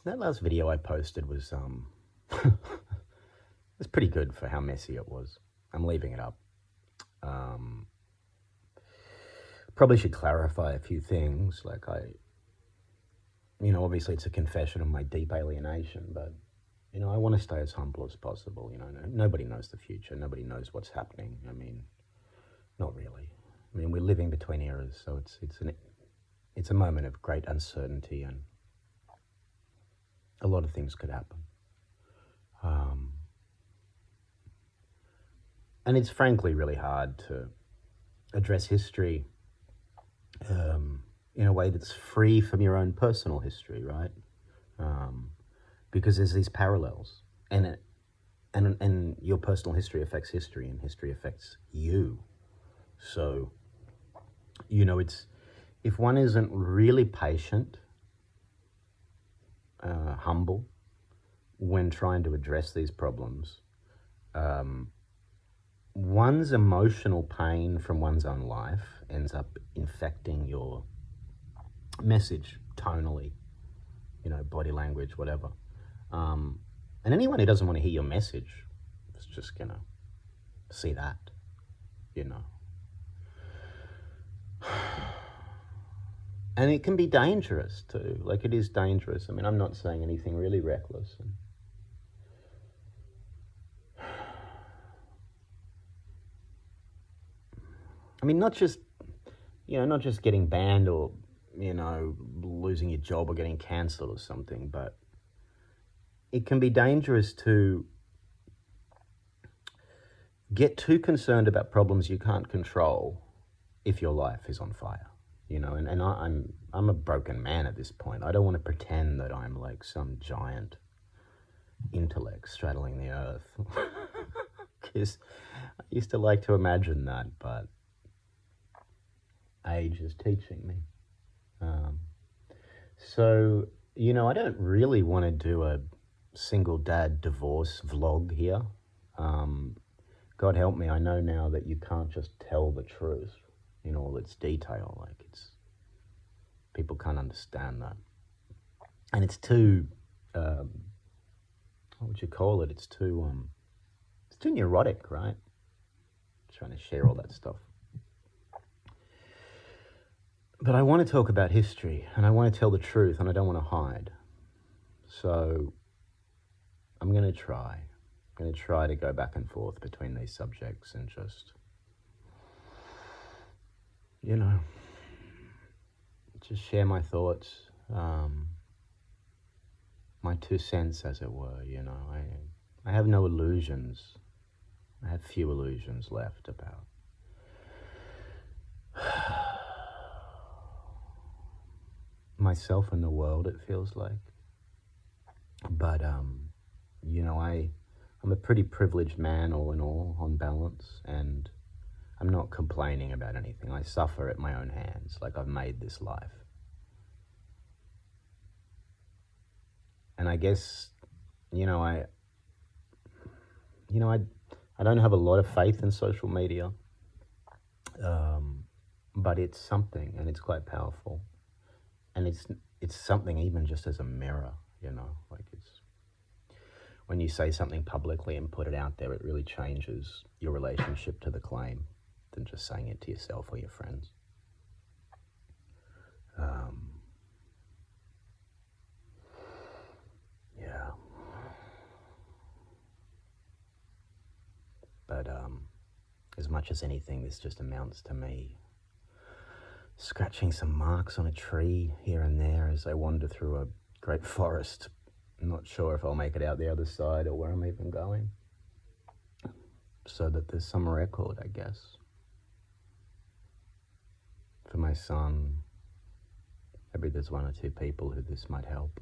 That last video I posted was it's pretty good for how messy it was. I'm leaving it up. Probably should clarify a few things. Like obviously it's a confession of my deep alienation, but I want to stay as humble as possible. Nobody knows the future. Nobody knows what's happening. I mean, not really. I mean, we're living between eras, so it's a moment of great uncertainty, and a lot of things could happen. And it's frankly really hard to address history in a way that's free from your own personal history, right? Because there's these parallels, and your personal history affects history, and history affects you. So, it's, if one isn't really patient, humble, when trying to address these problems, one's emotional pain from one's own life ends up infecting your message tonally, body language, whatever. And anyone who doesn't want to hear your message is just going to see that, And it can be dangerous too. Like, it is dangerous. I mean, I'm not saying anything really reckless. I mean, not just getting banned or, losing your job or getting cancelled or something, but it can be dangerous to get too concerned about problems you can't control if your life is on fire, and I'm a broken man at this point. I don't want to pretend that I'm like some giant intellect straddling the earth, because I used to like to imagine that, but age is teaching me. So, I don't really want to do a single dad divorce vlog here. God help me, I know now that you can't just tell the truth in all its detail. Like, people can't understand that. And it's too, what would you call it? It's too neurotic, right? Trying to share all that stuff. But I want to talk about history, and I want to tell the truth, and I don't want to hide. So I'm going to try. I'm going to try to go back and forth between these subjects and just, just share my thoughts, my 2 cents, as it were. I have no illusions. I have few illusions left about myself and the world, it feels like. But, I'm a pretty privileged man, all in all, on balance, and I'm not complaining about anything. I suffer at my own hands, like I've made this life. And I guess, I don't have a lot of faith in social media, but it's something, and it's quite powerful. And it's something even just as a mirror, like when you say something publicly and put it out there, it really changes your relationship to the claim than just saying it to yourself or your friends. Yeah. But as much as anything, this just amounts to me scratching some marks on a tree here and there as I wander through a great forest. I'm not sure if I'll make it out the other side or where I'm even going. So that there's some record, I guess. For my son, maybe there's 1 or 2 people who this might help.